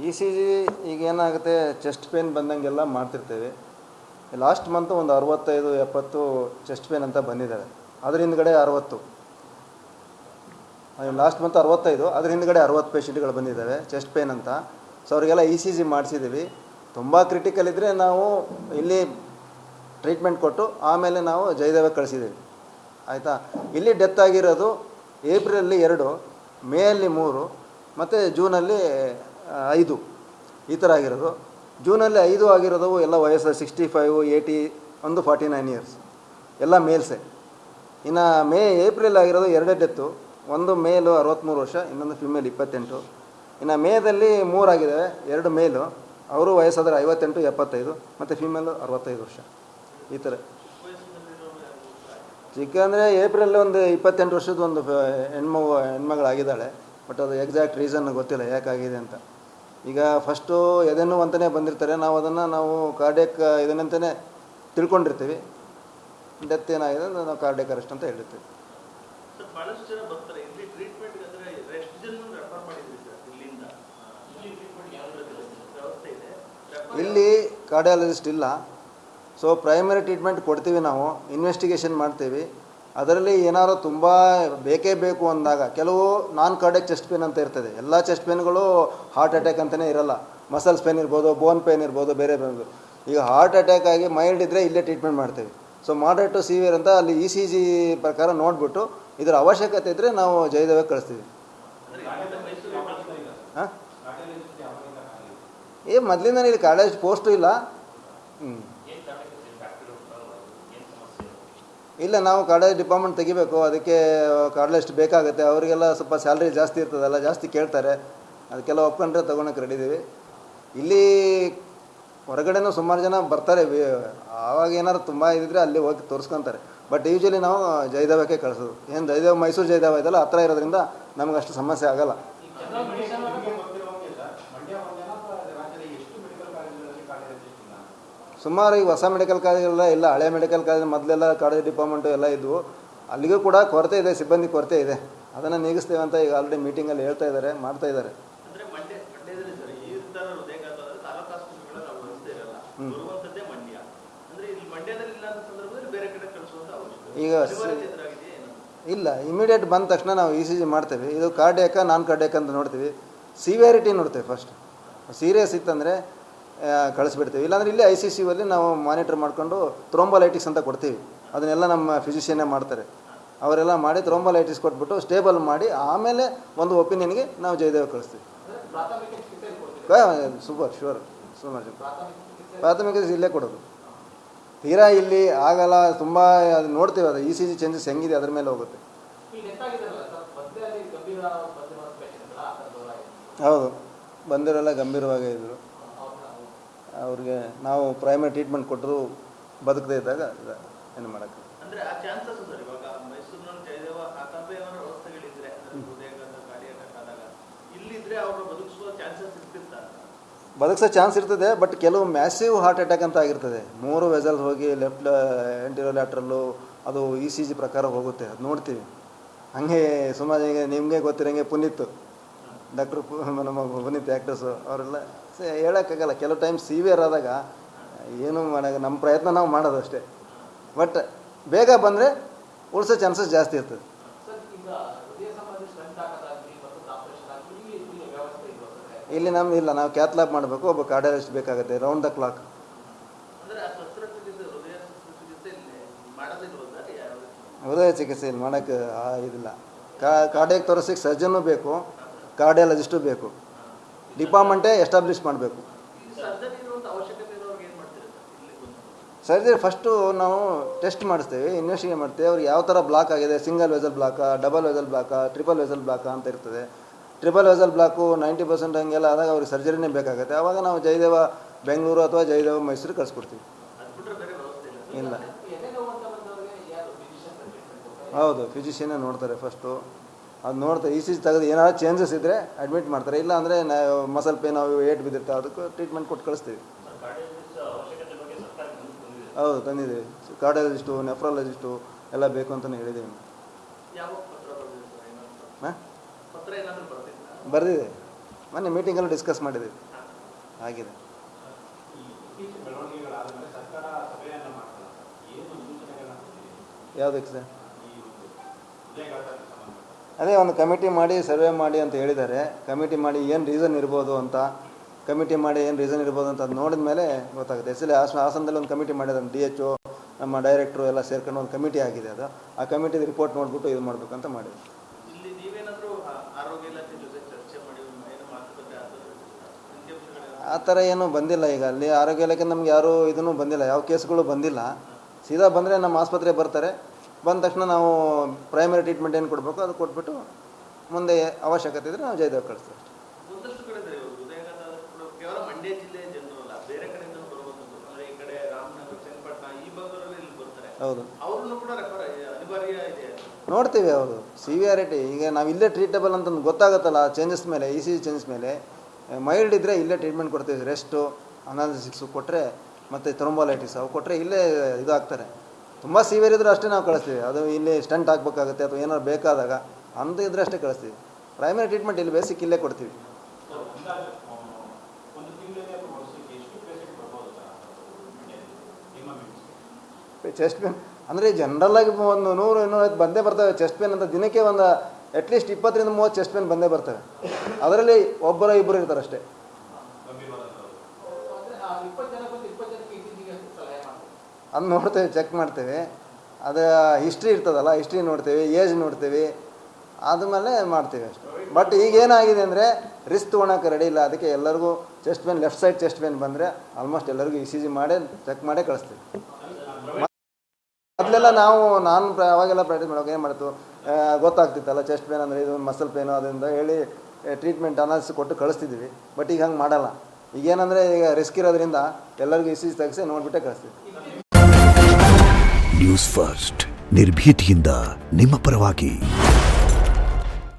E C G ಈಗ ಏನಾಗುತ್ತೆ, chest pain ಬಂದಂಗೆಲ್ಲ ಮಾಡ್ತಿರ್ತೇವೆ. Last month ಒಂದು 65-70 ಚೆಸ್ಟ್ ಪೇನ್ ಅಂತ ಬಂದಿದ್ದಾರೆ. ಅದ್ರ ಹಿಂದ್ಗಡೆ 60, ಲಾಸ್ಟ್ ಮಂತ್ 65, ಅದ್ರ ಹಿಂದ್ಗಡೆ 60 ಪೇಷಂಟ್ಗಳು ಬಂದಿದ್ದಾವೆ ಚೆಸ್ಟ್ ಪೇನ್ ಅಂತ. ಸೊ ಅವರಿಗೆಲ್ಲ ಇ ಸಿ ಜಿ ಮಾಡಿಸಿದ್ದೀವಿ. ತುಂಬ ಕ್ರಿಟಿಕಲ್ ಇದ್ದರೆ ನಾವು ಇಲ್ಲಿ ಟ್ರೀಟ್ಮೆಂಟ್ ಕೊಟ್ಟು ಆಮೇಲೆ ನಾವು ಜಯದೇವಕ್ಕೆ ಕಳಿಸಿದ್ದೀವಿ. ಆಯಿತಾ. ಇಲ್ಲಿ ಡೆತ್ ಆಗಿರೋದು ಏಪ್ರಿಲಲ್ಲಿ 2, ಮೇಯಲ್ಲಿ 3 ಮತ್ತು ಜೂನಲ್ಲಿ 5 ಈ ಥರ ಆಗಿರೋದು. ಜೂನಲ್ಲಿ 5 ಆಗಿರೋದು ಎಲ್ಲ ವಯಸ್ಸು 65, 80, 49 ಇಯರ್ಸ್ ಎಲ್ಲ ಮೇಲ್ಸೆ. ಇನ್ನು ಏಪ್ರಿಲ್ ಆಗಿರೋದು 2 ಡೆತ್ತು, ಒಂದು ಮೇಲು 63 ವರ್ಷ, ಇನ್ನೊಂದು ಫಿಮೇಲ್ 28. ಇನ್ನು ಮೇದಲ್ಲಿ 3 ಆಗಿದ್ದಾವೆ, 2 ಮೇಲು, ಅವರು ವಯಸ್ಸಾದರೆ 58, 75 ಮತ್ತು ಫಿಮೇಲು 65 ವರ್ಷ ಈ ಥರ. ಚಿಕ್ಕ ಅಂದರೆ ಏಪ್ರಿಲ್ ಒಂದು 28 ವರ್ಷದ ಒಂದು ಹೆಣ್ಮಗಳಾಗಿದ್ದಾಳೆ. ಬಟ್ ಅದು ಎಕ್ಸಾಕ್ಟ್ ರೀಸನ್ ಗೊತ್ತಿಲ್ಲ ಯಾಕಾಗಿದೆ ಅಂತ. ಈಗ ಫಸ್ಟು ಎದೆನೋವು ಅಂತಲೇ ಬಂದಿರ್ತಾರೆ, ನಾವು ಅದನ್ನು ಕಾರ್ಡಿಯಕ್ ಇದನ್ನಂತಲೇ ತಿಳ್ಕೊಂಡಿರ್ತೀವಿ. ಡೆತ್ ಏನಾಗಿದೆ ಅಂದರೆ ನಾವು ಕಾರ್ಡಿಯಕ್ ಅರೆಸ್ಟ್ ಅಂತ ಹೇಳಿರ್ತೀವಿ. ಇಲ್ಲಿ ಕಾರ್ಡಿಯಾಲಜಿಸ್ಟ್ ಇಲ್ಲ. ಸೊ ಪ್ರೈಮರಿ ಟ್ರೀಟ್ಮೆಂಟ್ ಕೊಡ್ತೀವಿ, ನಾವು ಇನ್ವೆಸ್ಟಿಗೇಷನ್ ಮಾಡ್ತೀವಿ. ಅದರಲ್ಲಿ ಏನಾದ್ರು ತುಂಬ ಬೇಕೇ ಬೇಕು ಅಂದಾಗ ಕೆಲವು ನಾನ್ ಕಾರ್ಡಿಯಕ್ ಚೆಸ್ಟ್ ಪೇನ್ ಅಂತ ಇರ್ತದೆ. ಎಲ್ಲ ಚೆಸ್ಟ್ ಪೇನ್ಗಳು ಹಾರ್ಟ್ ಅಟ್ಯಾಕ್ ಅಂತಲೇ ಇರಲ್ಲ. ಮಸಲ್ಸ್ ಪೇನ್ ಇರ್ಬೋದು, ಬೋನ್ ಪೇನ್ ಇರ್ಬೋದು, ಬೇರೆ ಬೇರೆ. ಈಗ ಹಾರ್ಟ್ ಅಟ್ಯಾಕ್ ಆಗಿ ಮೈಲ್ಡ್ ಇದ್ದರೆ ಇಲ್ಲೇ ಟ್ರೀಟ್ಮೆಂಟ್ ಮಾಡ್ತೀವಿ. ಸೊ ಮಾಡ್ರೇಟ್ ಟು ಸಿವಿಯರ್ ಅಂತ ಅಲ್ಲಿ ಇ ಸಿ ಜಿ ಪ್ರಕಾರ ನೋಡಿಬಿಟ್ಟು ಇದರ ಅವಶ್ಯಕತೆ ಇದ್ದರೆ ನಾವು ಜಯದೇವಕ್ಕೆ ಕಳಿಸ್ತೀವಿ. ಹಾಂ, ಮೊದಲಿಂದ ಇಲ್ಲಿ ಕಾಲೇಜ್ ಪೋಸ್ಟು ಇಲ್ಲ. ಇಲ್ಲ, ನಾವು ಕಾರ್ಡಿಯಾಲಜಿ ಡಿಪಾರ್ಟ್ಮೆಂಟ್ ತೆಗಿಬೇಕು. ಅದಕ್ಕೆ ಕಾರ್ಡಿಯಾಲಜಿಸ್ಟ್ ಬೇಕಾಗುತ್ತೆ. ಅವರಿಗೆಲ್ಲ ಸ್ವಲ್ಪ ಸ್ಯಾಲ್ರಿ ಜಾಸ್ತಿ ಇರ್ತದಲ್ಲ, ಜಾಸ್ತಿ ಕೇಳ್ತಾರೆ. ಅದಕ್ಕೆಲ್ಲ ಒಪ್ಕೊಂಡ್ರೆ ತೊಗೊಳಕ್ಕೆ ರೆಡಿ ಇದ್ದೀವಿ. ಇಲ್ಲಿ ಹೊರಗಡೆನೂ ಸುಮಾರು ಜನ ಬರ್ತಾರೆ. ಆವಾಗ ಏನಾದ್ರು ತುಂಬ ಇದ್ದರೆ ಅಲ್ಲಿ ಹೋಗಿ ತೋರಿಸ್ಕೊತಾರೆ. ಬಟ್ ಯೂಶ್ವಲಿ ನಾವು ಜಯದೇವಕ್ಕೆ ಕಳಿಸೋದು. ಏನು ಜಯದೇವ, ಮೈಸೂರು ಜಯದೇವ ಇದೆಲ್ಲ ಹತ್ತಿರ ಇರೋದ್ರಿಂದ ನಮ್ಗೆ ಅಷ್ಟು ಸಮಸ್ಯೆ ಆಗಲ್ಲ. ಸುಮಾರು ಈಗ ಹೊಸ ಮೆಡಿಕಲ್ ಕಾಲೇಜೆಲ್ಲ ಇಲ್ಲ, ಹಳೆ ಮೆಡಿಕಲ್ ಕಾಲೇಜ್ ಮೊದಲೆಲ್ಲ ಕಾರ್ಡಿಯಾಲಜಿ ಡಿಪಾರ್ಟ್ಮೆಂಟು ಎಲ್ಲ ಇದ್ವು. ಅಲ್ಲಿಗೂ ಕೂಡ ಕೊರತೆ ಇದೆ, ಸಿಬ್ಬಂದಿ ಕೊರತೆ ಇದೆ. ಅದನ್ನು ನೀಗಿಸ್ತೇವೆ ಅಂತ ಈಗ ಆಲ್ರೆಡಿ ಮೀಟಿಂಗಲ್ಲಿ ಹೇಳ್ತಾ ಇದ್ದಾರೆ, ಮಾಡ್ತಾ ಇದ್ದಾರೆ. ಈಗ ಇಲ್ಲ, ಇಮಿಡಿಯೇಟ್ ಬಂದ ತಕ್ಷಣ ನಾವು ಇ ಸಿ ಜಿ ಮಾಡ್ತೇವೆ. ಇದು ಕಾರ್ಡಿಯಾಕ ನಾನ್ ಕಾರ್ಡಿಯಾಕ್ ಅಂತ ನೋಡ್ತೀವಿ. ಸಿವಿಯಾರಿಟಿ ನೋಡ್ತೇವೆ ಫಸ್ಟ್. ಸೀರಿಯಸ್ ಇತ್ತಂದರೆ ಕಳಿಸ್ಬಿಡ್ತೀವಿ. ಇಲ್ಲಾಂದರೆ ಇಲ್ಲಿ ಐ ಸಿ ಸಿ ಯುವಲ್ಲಿ ನಾವು ಮಾನಿಟರ್ ಮಾಡಿಕೊಂಡು ಥ್ರೋಂಬೋಲೈಟಿಕ್ಸ್ ಅಂತ ಕೊಡ್ತೀವಿ. ಅದನ್ನೆಲ್ಲ ನಮ್ಮ ಫಿಸಿಷಿಯನ್ನೇ ಮಾಡ್ತಾರೆ. ಅವರೆಲ್ಲ ಮಾಡಿ ಥ್ರೋಂಬೋಲೈಟಿಸ್ ಕೊಟ್ಬಿಟ್ಟು ಸ್ಟೇಬಲ್ ಮಾಡಿ ಆಮೇಲೆ ಒಂದು ಒಪಿನಿಯನ್ಗೆ ನಾವು ಜಯದೇವ ಕಳಿಸ್ತೀವಿ. ಸೂಪರ್ ಶ್ಯೂರ್, ಸುಮಾರು ಪ್ರಾಥಮಿಕ ಇಲ್ಲೇ ಕೊಡೋದು. ತೀರಾ ಇಲ್ಲಿ ಆಗಲ್ಲ, ತುಂಬ ಅದು ನೋಡ್ತೀವಿ. ಅದು ಇ ಸಿ ಜಿ ಚೇಂಜಸ್ ಹೆಂಗಿದೆ ಅದ್ರ ಮೇಲೆ ಹೋಗುತ್ತೆ. ಹೌದು, ಬಂದಿರೋಲ್ಲ ಗಂಭೀರವಾಗೇ ಇದ್ದರು. ಅವ್ರಿಗೆ ನಾವು ಪ್ರೈಮರಿ ಟ್ರೀಟ್ಮೆಂಟ್ ಕೊಟ್ಟರು ಬದುಕದೇ ಇದ್ದಾಗ ಏನು ಮಾಡೋಕ್ಕೆ. ಬದುಕಿಸೋ ಚಾನ್ಸ್ ಇರ್ತದೆ. ಬಟ್ ಕೆಲವು ಮ್ಯಾಸಿವ್ ಹಾರ್ಟ್ ಅಟ್ಯಾಕ್ ಅಂತ ಆಗಿರ್ತದೆ. 3 ವೆಸಲ್ ಹೋಗಿ ಲೆಫ್ಟ್ ಎಂಟಿರೋಲ್ಯಾಟ್ರಲ್ಲು ಅದು ಇ ಸಿ ಜಿ ಪ್ರಕಾರ ಹೋಗುತ್ತೆ. ಅದು ನೋಡ್ತೀವಿ. ಹಾಗೆ ಸುಮಾರು ಈಗ ನಿಮಗೆ ಗೊತ್ತಿರೋಂಗೆ ಪುನೀತ್ ಡಾಕ್ಟ್ರು, ನಮ್ಮ ಪುನೀತ್ ಆ್ಯಕ್ಟರ್ಸು ಅವರೆಲ್ಲ ಹೇಳೋಕ್ಕಾಗಲ್ಲ. ಕೆಲವು ಟೈಮ್ ಸಿವಿಯರ್ ಆದಾಗ ಏನು ಮಾಡೋಕ್ಕೆ ನಮ್ಮ ಪ್ರಯತ್ನ ನಾವು ಮಾಡೋದು ಅಷ್ಟೇ. ಬಟ್ ಬೇಗ ಬಂದರೆ ಉಳಿಸೋ ಚಾನ್ಸಸ್ ಜಾಸ್ತಿ ಇರ್ತದೆ. ಇಲ್ಲಿ ನಮ್ಗೆ ಇಲ್ಲ, ನಾವು ಕ್ಯಾಥ್ಲಾಬ್ ಮಾಡಬೇಕು. ಒಬ್ಬ ಕಾರ್ಡಿಯಾಲಜಿಸ್ಟ್ ಬೇಕಾಗುತ್ತೆ ರೌಂಡ್ ದ ಕ್ಲಾಕ್. ಹೃದಯ ಚಿಕಿತ್ಸೆ ಇಲ್ಲಿ ಮಾಡೋಕ್ಕೆ ಇದಿಲ್ಲ. ಕಾರ್ಡಿಯಾಕ್ ತೋರಿಸೋಕ್ಕೆ ಸರ್ಜನ್ನು ಬೇಕು, ಕಾರ್ಡಿಯಾಲಜಿಸ್ಟು ಬೇಕು. ಡಿಪಾರ್ಟ್ಮೆಂಟೇ ಎಸ್ಟಾಬ್ಲಿಷ್ ಮಾಡಬೇಕು. ಸರ್ಜರಿ ಫಸ್ಟು ನಾವು ಟೆಸ್ಟ್ ಮಾಡಿಸ್ತೇವೆ, ಇನ್ವೆಸ್ಟಿಗೇಟ್ ಮಾಡ್ತೇವೆ. ಅವ್ರಿಗೆ ಯಾವ ಥರ ಬ್ಲಾಕ್ ಆಗಿದೆ, ಸಿಂಗಲ್ ವೆಸಲ್ ಬ್ಲಾಕಾ, ಡಬಲ್ ವೆಸಲ್ ಬ್ಲಾಕಾ, ಟ್ರಿಪಲ್ ವೆಸಲ್ ಬ್ಲಾಕಾ ಅಂತ ಇರ್ತದೆ. ಟ್ರಿಪಲ್ ವೆಸಲ್ ಬ್ಲಾಕು 90% ಹಂಗೆಲ್ಲ ಆದಾಗ ಅವ್ರಿಗೆ ಸರ್ಜರಿನೇ ಬೇಕಾಗುತ್ತೆ. ಆವಾಗ ನಾವು ಜಯದೇವ ಬೆಂಗಳೂರು ಅಥವಾ ಜಯದೇವ ಮೈಸೂರು ಕಳಿಸ್ಕೊಡ್ತೀವಿ. ಇಲ್ಲ, ಹೌದು, ಫಿಸಿಷಿಯನ್ನೇ ನೋಡ್ತಾರೆ ಫಸ್ಟು. ಅದು ನೋಡ್ತಾರೆ. ಇ ಸಿ ಜಿ ತೆಗೆದು ಏನಾದ್ರು ಚೇಂಜಸ್ ಇದ್ದರೆ ಅಡ್ಮಿಟ್ ಮಾಡ್ತಾರೆ. ಇಲ್ಲ ಅಂದರೆ ಮಸಲ್ ಪೇನ್ ಅವು ಏಟ್ ಬಿದ್ದಿರ್ತಾವೆ, ಅದಕ್ಕೆ ಟ್ರೀಟ್ಮೆಂಟ್ ಕೊಟ್ಟು ಕಳಿಸ್ತೀವಿ. ಹೌದು, ತಂದಿದ್ದೀವಿ. ಕಾರ್ಡಿಯಾಲಜಿಸ್ಟು, ನೆಫ್ರಾಲಜಿಸ್ಟು ಎಲ್ಲ ಬೇಕು ಅಂತಲೇ ಹೇಳಿದ್ದೀವಿ. ಹಾಂ, ಬರೆದಿದೆ. ಮೊನ್ನೆ ಮೀಟಿಂಗಲ್ಲಿ ಡಿಸ್ಕಸ್ ಮಾಡಿದ್ದೀವಿ, ಆಗಿದೆ. ಯಾವುದಕ್ಕೆ ಸರ್? ಅದೇ ಒಂದು ಕಮಿಟಿ ಮಾಡಿ ಸರ್ವೆ ಮಾಡಿ ಅಂತ ಹೇಳಿದ್ದಾರೆ. ಕಮಿಟಿ ಮಾಡಿ ಏನು ರೀಸನ್ ಇರ್ಬೋದು ಅಂತ ಅದು ನೋಡಿದ ಮೇಲೆ ಗೊತ್ತಾಗುತ್ತೆ. ಎಸ್ಲಿ ಹಾಸನದಲ್ಲಿ ಒಂದು ಕಮಿಟಿ ಮಾಡಿದ್ದಾರೆ, DHO ನಮ್ಮ ಡೈರೆಕ್ಟ್ರು ಎಲ್ಲ ಸೇರ್ಕೊಂಡು ಒಂದು ಕಮಿಟಿ ಆಗಿದೆ. ಅದು ಆ ಕಮಿಟಿದು ರಿಪೋರ್ಟ್ ನೋಡಿಬಿಟ್ಟು ಇದು ಮಾಡಬೇಕಂತ ಮಾಡಿದ್ವಿ. ಆ ಥರ ಏನೂ ಬಂದಿಲ್ಲ. ಈಗ ಅಲ್ಲಿ ಆರೋಗ್ಯ ಇಲಾಖೆ ನಮ್ಗೆ ಯಾರೂ ಇದನ್ನು ಬಂದಿಲ್ಲ, ಯಾವ ಕೇಸ್ಗಳು ಬಂದಿಲ್ಲ. ಸೀದಾ ಬಂದರೆ ನಮ್ಮ ಆಸ್ಪತ್ರೆಗೆ ಬರ್ತಾರೆ. ಬಂದ ತಕ್ಷಣ ನಾವು ಪ್ರೈಮರಿ ಟ್ರೀಟ್ಮೆಂಟ್ ಏನು ಕೊಡಬೇಕು ಅದು ಕೊಟ್ಬಿಟ್ಟು ಮುಂದೆ ಅವಶ್ಯಕತೆ ಇದ್ದರೆ ನಾವು ಜಯದೇವ ಕಳಿಸ್ತೀವಿ. ಹೌದು, ನೋಡ್ತೀವಿ. ಹೌದು, ಸಿವಿಯಾರಿಟಿ ಈಗ ನಾವು ಇಲ್ಲೇ ಟ್ರೀಟಬಲ್ ಅಂತಂದು ಗೊತ್ತಾಗುತ್ತಲ್ಲ ಚೇಂಜಸ್ ಮೇಲೆ, ECG ಚೇಂಜಸ್ ಮೇಲೆ. ಮೈಲ್ಡ್ ಇದ್ದರೆ ಇಲ್ಲೇ ಟ್ರೀಟ್ಮೆಂಟ್ ಕೊಡ್ತೀವಿ. ರೆಸ್ಟು, ಅನಾಲಿಸಿಕ್ಸು ಕೊಟ್ಟರೆ ಮತ್ತು ಥ್ರೋಂಬೋಲೈಟಿಸ್ ಅವು ಕೊಟ್ಟರೆ ಇಲ್ಲೇ ಇದಾಗ್ತಾರೆ. ತುಂಬ ಸಿವಿಯರ್ ಇದ್ದರೆ ಅಷ್ಟೇ ನಾವು ಕಳಿಸ್ತೀವಿ. ಅದು ಇಲ್ಲಿ ಸ್ಟಂಟ್ ಹಾಕಬೇಕಾಗುತ್ತೆ ಅಥವಾ ಏನಾದ್ರು ಬೇಕಾದಾಗ ಅಂತ ಇದ್ದರೆ ಅಷ್ಟೇ ಕಳಿಸ್ತೀವಿ. ಪ್ರೈಮರಿ ಟ್ರೀಟ್ಮೆಂಟ್ ಇಲ್ಲಿ ಬೇಸಿಕ್ ಇಲ್ಲೇ ಕೊಡ್ತೀವಿ. ಚೆಸ್ಟ್ ಪೇನ್ ಅಂದರೆ ಜನರಲ್ಲಾಗಿ ಒಂದು 100-250 ಬಂದೇ ಬರ್ತವೆ. ಚೆಸ್ಟ್ ಪೇನ್ ಅಂತ ದಿನಕ್ಕೆ ಒಂದು ಅಟ್ಲೀಸ್ಟ್ 20-30 ಚೆಸ್ಟ್ ಪೇನ್ ಬಂದೇ ಬರ್ತವೆ. ಅದರಲ್ಲಿ ಒಬ್ಬರು ಇಬ್ಬರು ಇರ್ತಾರೆ ಅಷ್ಟೇ. ಅದು ನೋಡ್ತೇವೆ, ಚೆಕ್ ಮಾಡ್ತೇವೆ. ಅದು ಹಿಸ್ಟ್ರಿ ಇರ್ತದಲ್ಲ, ಹಿಸ್ಟ್ರಿ ನೋಡ್ತೇವೆ, ಏಜ್ ನೋಡ್ತೇವೆ, ಆದಮೇಲೆ ಮಾಡ್ತೀವಿ ಅಷ್ಟೇ. ಬಟ್ ಈಗೇನಾಗಿದೆ ಅಂದರೆ ರಿಸ್ಕ್ ತೊಗೊಳಕ್ಕೆ ರೆಡಿ ಇಲ್ಲ. ಅದಕ್ಕೆ ಎಲ್ಲರಿಗೂ chest pain, left side chest pain ಬಂದರೆ ಆಲ್ಮೋಸ್ಟ್ ಎಲ್ಲರಿಗೂ ECG ಮಾಡೇ ಚೆಕ್ ಮಾಡೇ ಕಳಿಸ್ತೀವಿ. ಮೊದಲೆಲ್ಲ ನಾನು ಅವಾಗೆಲ್ಲ ಪ್ರಾಕ್ಟೀಸ್ ಮಾಡೋಕೆ ಏನು ಮಾಡ್ತು, ಗೊತ್ತಾಗ್ತಿತ್ತಲ್ಲ ಚೆಸ್ಟ್ ಪೇನ್ ಅಂದರೆ ಇದು ಮಸಲ್ ಪೇನು ಅದರಿಂದ ಹೇಳಿ ಟ್ರೀಟ್ಮೆಂಟ್ ಅನಾಲಿಸಿಸ್ ಕೊಟ್ಟು ಕಳಿಸ್ತಿದ್ವಿ. ಬಟ್ ಈಗ ಹಂಗೆ ಮಾಡಲ್ಲ. ಈಗೇನಂದರೆ ಈಗ ರಿಸ್ಕ್ ಇರೋದ್ರಿಂದ ಎಲ್ಲರಿಗೂ ECG ತೆಗೆಸಿ ನೋಡಿಬಿಟ್ಟೆ ಕಳಿಸ್ತೀವಿ. ನ್ಯೂಸ್ ಫಸ್ಟ್, ನಿರ್ಭೀತಿಯಿಂದ ನಿಮ್ಮ ಪರವಾಗಿ.